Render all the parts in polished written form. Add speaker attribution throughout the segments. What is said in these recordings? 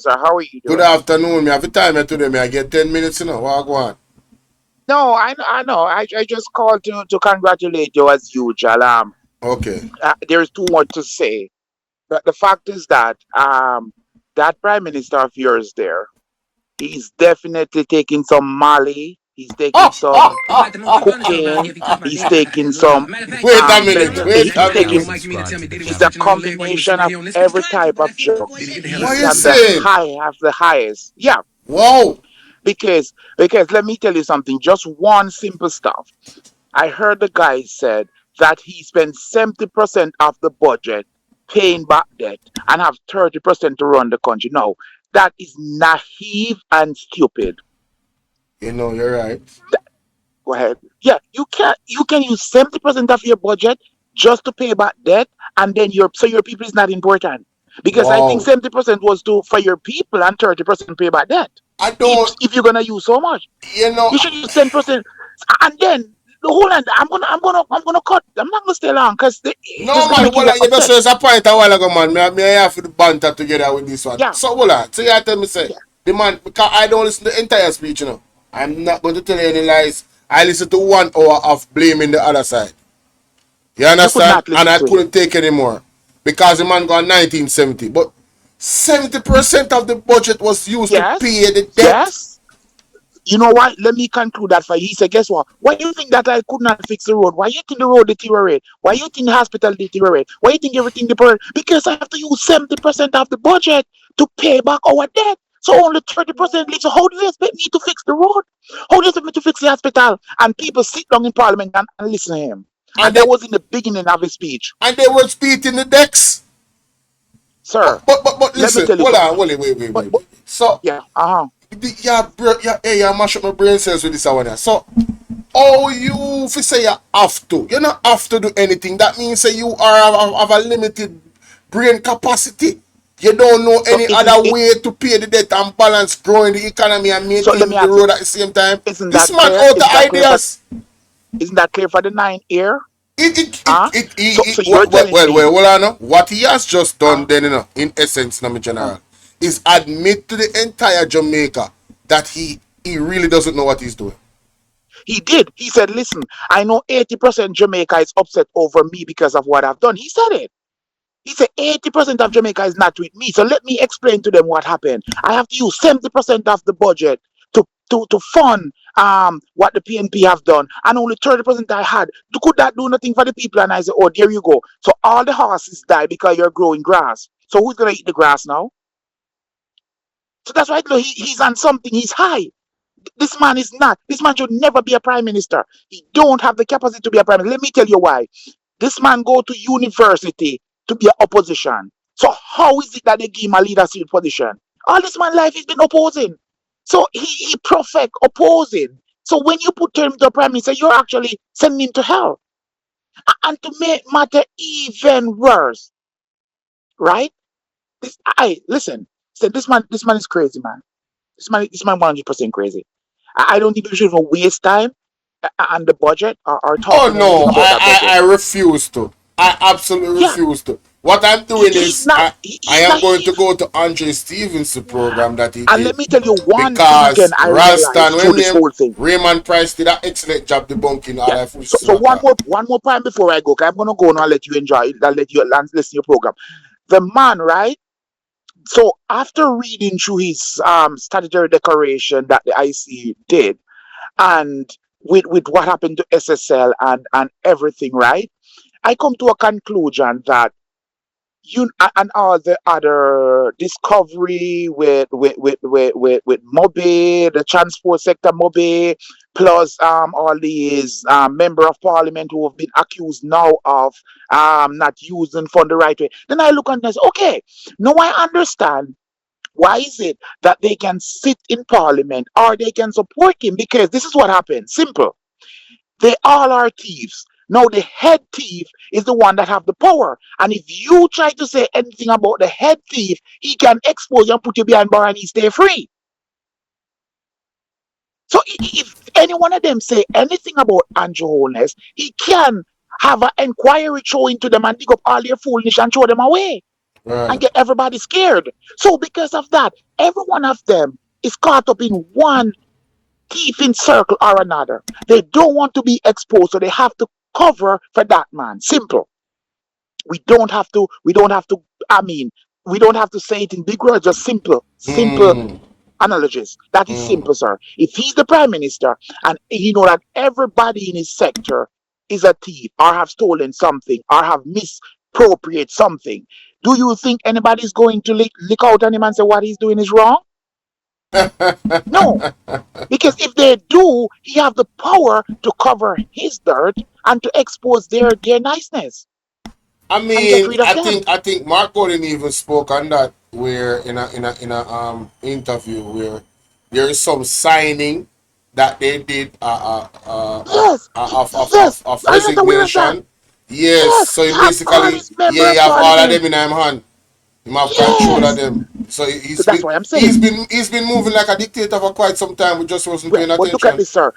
Speaker 1: sir. How are you
Speaker 2: Good
Speaker 1: doing?
Speaker 2: afternoon. Me have the time today. Me I get 10 minutes. What go on?
Speaker 1: No, I know. I just called to congratulate you as usual.
Speaker 2: Okay.
Speaker 1: There's too much to say. But the fact is that that prime minister of yours there, he's definitely taking some Mali. He's taking some cocaine. He's taking some
Speaker 2: Wait a minute.
Speaker 1: plenty.
Speaker 2: Wait
Speaker 1: He's
Speaker 2: a
Speaker 1: taking.
Speaker 2: minute.
Speaker 3: Subscribe to the
Speaker 1: It's a
Speaker 3: channel.
Speaker 1: combination of every type of drugs.
Speaker 2: What
Speaker 1: He's
Speaker 2: you
Speaker 1: on the
Speaker 2: saying?
Speaker 1: have the highest. Yeah,
Speaker 2: Wow.
Speaker 1: because let me tell you something. Just one simple stuff. I heard the guy said that he spent 70% of the budget paying back debt and have 30% to run the country. No, that is naive and stupid.
Speaker 2: You're right.
Speaker 1: Go ahead. Yeah, you can use 70% of your budget just to pay back debt, and then your people is not important. Because I think
Speaker 2: Wow.
Speaker 1: 70% was to for your people and 30% pay back debt.
Speaker 2: I
Speaker 1: If
Speaker 2: don't.
Speaker 1: if you're gonna use so much.
Speaker 2: You know.
Speaker 1: You should use 10%. And then the whole end, I'm gonna cut. I'm not gonna stay long because this is
Speaker 2: No
Speaker 1: gonna
Speaker 2: man.
Speaker 1: make
Speaker 2: Well,
Speaker 1: you
Speaker 2: you just
Speaker 1: upset.
Speaker 2: says a point a while ago, man. Me have to banter together with this one.
Speaker 1: Yeah,
Speaker 2: So hold on. So you tell me say
Speaker 1: yeah.
Speaker 2: the man because I don't listen to the entire speech. I'm not going to tell you any lies. I listen to 1 hour of blaming the other side. You
Speaker 1: You could
Speaker 2: understand?
Speaker 1: not
Speaker 2: And
Speaker 1: listen
Speaker 2: I
Speaker 1: to him.
Speaker 2: couldn't take anymore because the man got 1970. But 70% of the budget was used to
Speaker 1: Yes,
Speaker 2: pay the debt.
Speaker 1: yes. You know what? Let me conclude that for you. He said, guess what? Why you think that I could not fix the road? Why you think the road deteriorate? Why you think the hospital deteriorate? Why you think everything deteriorate? Because I have to use 70% of the budget to pay back our debt. So only 30% leaves. So how do you expect me to fix the road? How do you expect me to fix the hospital? And people sit down in parliament and listen to him.
Speaker 2: And
Speaker 1: And
Speaker 2: they
Speaker 1: that was in the beginning of his speech.
Speaker 2: and they were beating the decks.
Speaker 1: Sir,
Speaker 2: But
Speaker 1: let me
Speaker 2: listen,
Speaker 1: tell you
Speaker 2: hold
Speaker 1: something.
Speaker 2: on, wait.
Speaker 1: But
Speaker 2: So
Speaker 1: yeah, uh-huh.
Speaker 2: you mash up my brain cells with this one. Here. So oh you if you say you have to. You don't have to do anything. That means say you are have a limited brain capacity. You don't know
Speaker 1: So
Speaker 2: any
Speaker 1: isn't
Speaker 2: other
Speaker 1: it
Speaker 2: way to pay the debt and balance growing the economy and
Speaker 1: so let me
Speaker 2: maintain the
Speaker 1: ask you,
Speaker 2: road at the same time.
Speaker 1: isn't
Speaker 2: This
Speaker 1: that
Speaker 2: man
Speaker 1: clear?
Speaker 2: out the
Speaker 1: Isn't that clear for
Speaker 2: ideas.
Speaker 1: isn't that clear for the nine ear? Huh? So you're telling
Speaker 2: Well,
Speaker 1: me
Speaker 2: hold on. What he has just done
Speaker 1: uh
Speaker 2: then, in essence,
Speaker 1: uh,
Speaker 2: general, is admit to the entire Jamaica that he really doesn't know what he's doing.
Speaker 1: he did. He said, listen, I know 80% Jamaica is upset over me because of what I've done. He said it. He said 80% of Jamaica is not with me. So let me explain to them what happened. I have to use 70% of the budget to fund what the PNP have done, and only 30% I had. Could that do nothing for the people? And I said, oh, there you go. So all the horses die because you're growing grass. So who's gonna eat the grass now? So that's why he's on something. He's high. This man is not. This man should never be a prime minister. He don't have the capacity to be a prime minister. Let me tell you why. This man go to university to be an opposition. So how is it that they give him a leadership position? All this man life he's been opposing. So he perfect opposing. So when you put him to prime minister, you're actually sending him to hell. And to make matter even worse, right? I listen. So this man is crazy, man. This man 100% crazy. I don't think we should even waste time on the budget or
Speaker 2: Oh
Speaker 1: talking anything
Speaker 2: no,
Speaker 1: about that budget.
Speaker 2: I refuse to. I absolutely
Speaker 1: Yeah,
Speaker 2: refuse to. What I'm
Speaker 1: he,
Speaker 2: doing
Speaker 1: he's
Speaker 2: is
Speaker 1: not.
Speaker 2: I
Speaker 1: He's
Speaker 2: am going to
Speaker 1: naive.
Speaker 2: go to Andre Stevens' program that he
Speaker 1: And
Speaker 2: did
Speaker 1: let me tell you one thing again.
Speaker 2: because
Speaker 1: I
Speaker 2: Ralston,
Speaker 1: realized
Speaker 2: when
Speaker 1: through this
Speaker 2: name
Speaker 1: whole thing.
Speaker 2: Raymond Price did an excellent job debunking all
Speaker 1: Yeah.
Speaker 2: that
Speaker 1: So
Speaker 2: foolishness.
Speaker 1: one more time before I go. 'Cause I'm gonna go now and let you enjoy it. I'll let you listen to your program. The man, right? So after reading through his statutory declaration that the IC did, and with what happened to SSL and everything, right? I come to a conclusion that and all the other discovery with Moby, the transport sector Moby, plus all these member of parliament who have been accused now of not using fund the right way. Then I look and I say, okay, now I understand why is it that they can sit in parliament or they can support him, because this is what happens. Simple. They all are thieves. Now the head thief is the one that have the power. And if you try to say anything about the head thief, he can expose you and put you behind bar and he stay free. So if any one of them say anything about Andrew Holness, he can have an inquiry throw into them and dig up all their foolishness and throw them away. and
Speaker 2: Right.
Speaker 1: get everybody scared. So because of that, every one of them is caught up in one thieving circle or another. They don't want to be exposed, so they have to cover for that man. Simple. We don't have to I mean, we don't have to say it in big words, just simple
Speaker 2: Mm,
Speaker 1: analogies. That is
Speaker 2: mm.
Speaker 1: simple, sir. If he's the prime minister and he know that everybody in his sector is a thief or have stolen something or have misappropriated something, do you think anybody's going to lick out on him and say what he's doing is wrong? No. Because if they do, he have the power to cover his dirt and to expose their niceness
Speaker 2: I
Speaker 1: and get
Speaker 2: mean,
Speaker 1: rid of them.
Speaker 2: I think Mark Gordon even spoke on that where in a interview where there is some signing that they did
Speaker 1: Yes, yes.
Speaker 2: of
Speaker 1: Are you not aware of that?
Speaker 2: resignation. Yes,
Speaker 1: Yes,
Speaker 2: so
Speaker 1: he
Speaker 2: he
Speaker 1: have all
Speaker 2: basically
Speaker 1: his member
Speaker 2: yeah, he
Speaker 1: of
Speaker 2: have all of
Speaker 1: parliament.
Speaker 2: them in him hand. He have control of
Speaker 1: Yes.
Speaker 2: them. So
Speaker 1: So that's why I'm saying.
Speaker 2: he's been moving like a dictator for quite some time. We just wasn't
Speaker 1: Well,
Speaker 2: paying
Speaker 1: but look at
Speaker 2: attention.
Speaker 1: this, sir.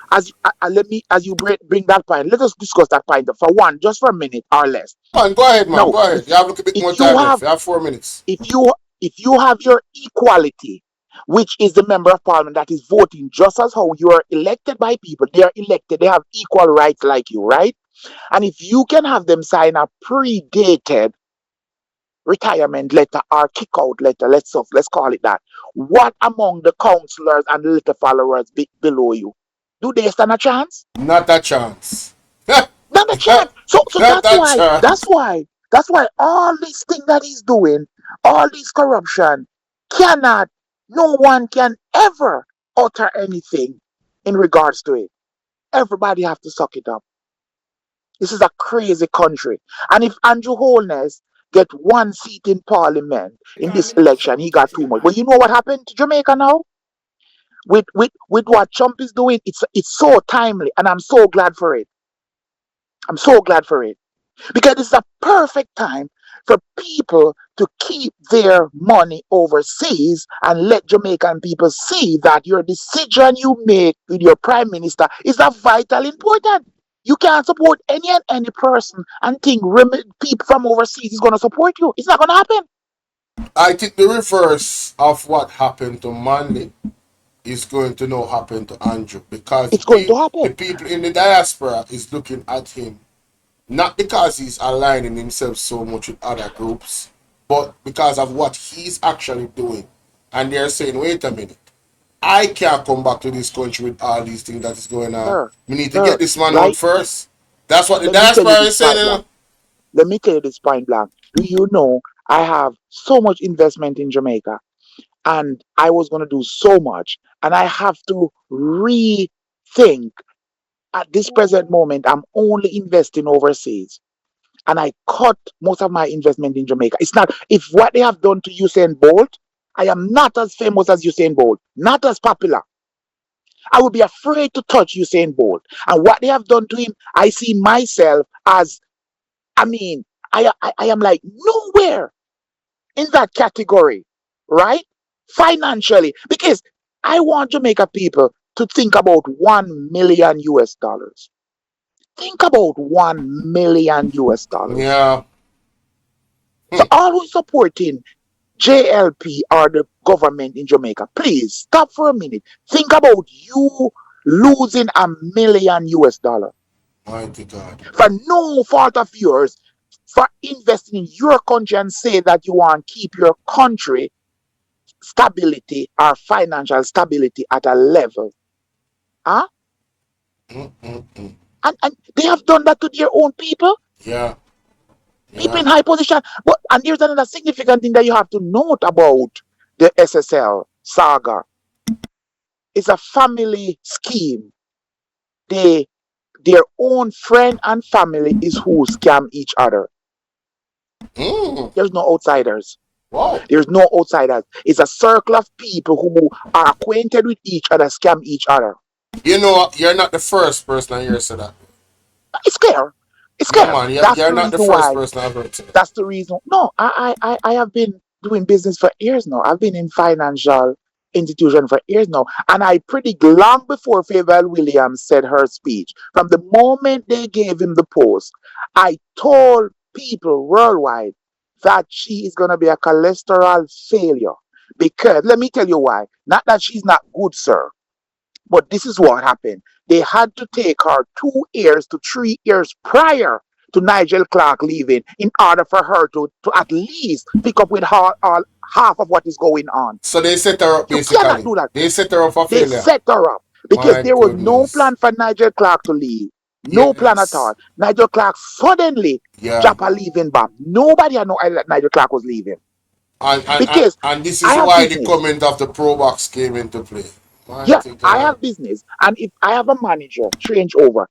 Speaker 1: Let me as you bring that point. Let us discuss that point for one, just for a minute or less.
Speaker 2: Man, go ahead, man.
Speaker 1: Now,
Speaker 2: Go ahead. You have a little bit
Speaker 1: if
Speaker 2: more
Speaker 1: you
Speaker 2: time left.
Speaker 1: have
Speaker 2: You have 4 minutes.
Speaker 1: if you if you have your equality, which is the member of parliament that is voting just as how you are elected by people, they are elected, they have equal rights like you, right? And if you can have them sign a predated retirement letter or kick out letter, let's call it that. What among the councillors and the little followers below you? Do they stand a chance?
Speaker 2: Not a chance.
Speaker 1: Not a chance. So
Speaker 2: Not a chance.
Speaker 1: that's why all these things that he's doing, all this corruption, cannot, no one can ever utter anything in regards to it. Everybody have to suck it up. This is a crazy country. And if Andrew Holness get one seat in parliament in this election, he got too much. But you know what happened to Jamaica now? With what Trump is doing, it's so timely, and I'm so glad for it. I'm so glad for it. Because it's a perfect time for people to keep their money overseas and let Jamaican people see that your decision you make with your prime minister is of vital importance. You can't support any person and think people from overseas is going to support you. It's not going to happen.
Speaker 2: I think the reverse of what happened to Manley is going to now happen to Andrew because
Speaker 1: It's going to
Speaker 2: the
Speaker 1: happen.
Speaker 2: people in the diaspora is looking at him not because he's aligning himself so much with other groups, but because of what he's actually doing. And they're saying, wait a minute, I can't come back to this country with all these things that is going on.
Speaker 1: Sir,
Speaker 2: We need to get
Speaker 1: sir,
Speaker 2: this man out
Speaker 1: right?
Speaker 2: first. That's what the
Speaker 1: Let me tell you
Speaker 2: diaspora
Speaker 1: this
Speaker 2: is saying,
Speaker 1: point
Speaker 2: you
Speaker 1: blank.
Speaker 2: know?
Speaker 1: Let me tell you this point blank. Do you know I have so much investment in Jamaica? And I was going to do so much, and I have to rethink. At this present moment, I'm only investing overseas, and I cut most of my investment in Jamaica. It's not, if what they have done to Usain Bolt, I am not as famous as Usain Bolt, not as popular. I would be afraid to touch Usain Bolt. And what they have done to him, I see myself as, I mean, I am like nowhere in that category, right? Financially, because I want Jamaica people to think about 1 million US dollars. Think about 1 million US dollars.
Speaker 2: Yeah.
Speaker 1: So, all who supporting JLP or the government in Jamaica, please stop for a minute. Think about you losing 1 million US dollar
Speaker 2: Mighty God.
Speaker 1: for no fault of yours, for investing in your country and say that you want to keep your country stability or financial stability at a level. Huh?
Speaker 2: Mm-mm-mm.
Speaker 1: And they have done that to their own people,
Speaker 2: Yeah.
Speaker 1: people
Speaker 2: Yeah.
Speaker 1: in high position. But and there's another significant thing that you have to note about the SSL saga. It's a family scheme. They their own friend and family is who scam each other.
Speaker 2: Mm.
Speaker 1: There's no outsiders.
Speaker 2: Wow.
Speaker 1: There's no outsiders. It's a circle of people who are acquainted with each other, scam each other.
Speaker 2: You know, you're not the first person I hear say that.
Speaker 1: It's clear. It's
Speaker 2: Yeah,
Speaker 1: clear.
Speaker 2: man.
Speaker 1: That's
Speaker 2: You're
Speaker 1: the
Speaker 2: not the
Speaker 1: reason
Speaker 2: first
Speaker 1: why.
Speaker 2: person I've heard say that.
Speaker 1: That's the reason. No, I have been doing business for years now. I've been in financial institution for years now. And I predict long before Favor Williams said her speech, from the moment they gave him the post, I told people worldwide, that she is going to be a cholesterol failure. Because let me tell you why. Not that she's not good, sir, but this is what happened. They had to take her 2 years to 3 years prior to Nigel Clark leaving in order for her to at least pick up with her all half of what is going on.
Speaker 2: So they set her up
Speaker 1: You cannot
Speaker 2: basically.
Speaker 1: do that.
Speaker 2: They set her up for
Speaker 1: They
Speaker 2: failure.
Speaker 1: set her up because
Speaker 2: My
Speaker 1: there was no
Speaker 2: goodness.
Speaker 1: plan for Nigel Clark to leave. No plan at
Speaker 2: Yes.
Speaker 1: all. Nigel Clark suddenly
Speaker 2: Yeah.
Speaker 1: dropped a leaving bomb. Nobody had no idea that Nigel Clark was leaving.
Speaker 2: And, and, and,
Speaker 1: Because
Speaker 2: and this
Speaker 1: I
Speaker 2: is
Speaker 1: have
Speaker 2: why the
Speaker 1: business.
Speaker 2: comment of the Pro Box came into play.
Speaker 1: Yeah,
Speaker 2: Mighty
Speaker 1: I
Speaker 2: God.
Speaker 1: have business. And if I have a manager change over,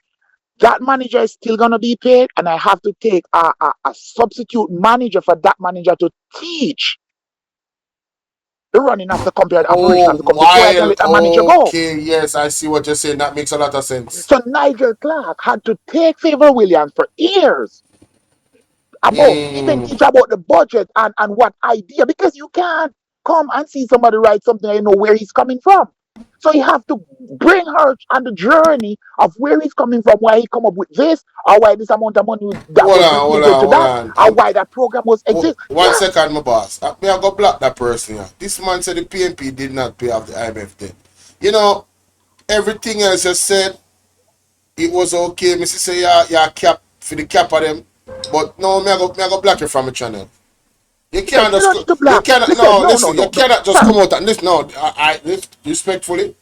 Speaker 1: that manager is still gonna be paid, and I have to take a substitute manager for that manager to teach the running of the company, the operation
Speaker 2: Oh,
Speaker 1: of the company before I can let that manager go.
Speaker 2: okay. Yes, I see what you're saying. That makes a lot of sense.
Speaker 1: So Nigel Clark had to take Favor Williams for years about even
Speaker 2: Mm.
Speaker 1: teach about the budget and what idea, because you can't come and see somebody write something and you know where he's coming from. So you have to bring her on the journey of where he's coming from, why he come up with this, or why this amount of money that
Speaker 2: Hold
Speaker 1: was
Speaker 2: on, hold
Speaker 1: given
Speaker 2: on,
Speaker 1: to
Speaker 2: hold
Speaker 1: that,
Speaker 2: on.
Speaker 1: or why that program was exist.
Speaker 2: One
Speaker 1: Yeah,
Speaker 2: second, my boss. Me, I go block that person here. This man said the PNP did not pay off the IMF debt. You know, everything else you said, it was okay. Me say yeah cap for the cap of them. But no, me I go block you from the channel. You
Speaker 1: listen,
Speaker 2: can't
Speaker 1: you
Speaker 2: just
Speaker 1: don't need to
Speaker 2: you
Speaker 1: block.
Speaker 2: cannot
Speaker 1: Listen,
Speaker 2: no
Speaker 1: no, no,
Speaker 2: listen, you
Speaker 1: no, no,
Speaker 2: cannot just
Speaker 1: sir.
Speaker 2: come out and listen. No, respectfully,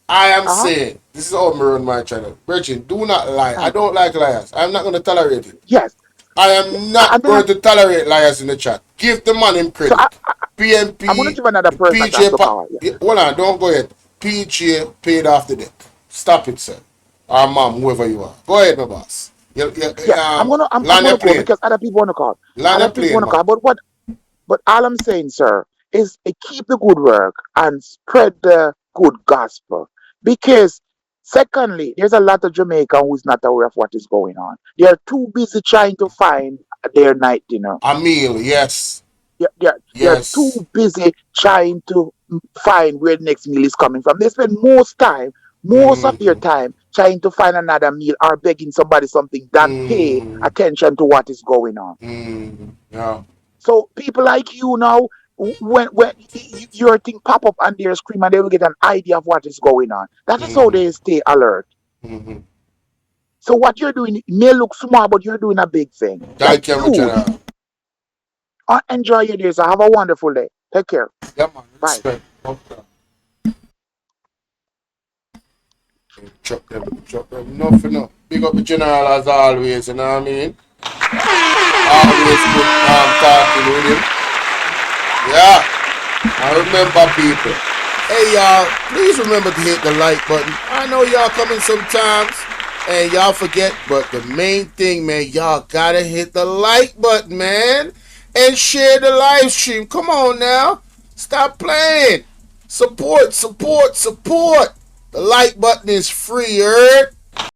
Speaker 2: I am
Speaker 1: Uh-huh.
Speaker 2: saying this is how me run my channel. Virgin, do not lie. I
Speaker 1: Uh,
Speaker 2: don't like liars. I'm not gonna tolerate it.
Speaker 1: yes.
Speaker 2: I am not
Speaker 1: And then
Speaker 2: going to tolerate liars in the chat. Give the man him
Speaker 1: so
Speaker 2: credit.
Speaker 1: I'm gonna
Speaker 2: PNP,
Speaker 1: give another person a chance
Speaker 2: PJ,
Speaker 1: to call. Yeah.
Speaker 2: hold on, don't go ahead. PJ paid off the debt. Stop it, sir. Or mom, whoever you are. Go ahead, my boss.
Speaker 1: Yeah, I'm
Speaker 2: Land your
Speaker 1: gonna go
Speaker 2: plane.
Speaker 1: because other people wanna call.
Speaker 2: Land your
Speaker 1: Other people
Speaker 2: plane,
Speaker 1: wanna
Speaker 2: man.
Speaker 1: call. But all I'm saying, sir, is keep the good work and spread the good gospel. Because secondly, there's a lot of Jamaican who's not aware of what is going on. They are too busy trying to find their night dinner.
Speaker 2: A meal, yes.
Speaker 1: They're too
Speaker 2: Yes.
Speaker 1: busy trying to find where the next meal is coming from. They spend most of their
Speaker 2: Mm-hmm.
Speaker 1: time trying to find another meal or begging somebody something than pay
Speaker 2: Mm-hmm.
Speaker 1: attention to what is going on.
Speaker 2: Mm-hmm. Yeah.
Speaker 1: So people like you now, when your thing pop up and they're screaming, they will get an idea of what is going on. That is how
Speaker 2: Mm-hmm.
Speaker 1: they stay alert.
Speaker 2: Mm-hmm.
Speaker 1: So what you're doing may look small, but you're doing a big thing. That's
Speaker 2: Thank you, my
Speaker 1: huge.
Speaker 2: general.
Speaker 1: Enjoy your day. So have a wonderful day. Take care.
Speaker 2: Yeah, man.
Speaker 1: Bye.
Speaker 2: Respect. Okay. Chop them, chop them. No for no. Big up the general as always, you know what I mean? Always good talking with him. Yeah. I remember people. Hey y'all, please remember to hit the like button. I know y'all coming sometimes and y'all forget, but the main thing, man, y'all gotta hit the like button, man. And share the live stream. Come on now. Stop playing. Support, support, support. The like button is free, heard?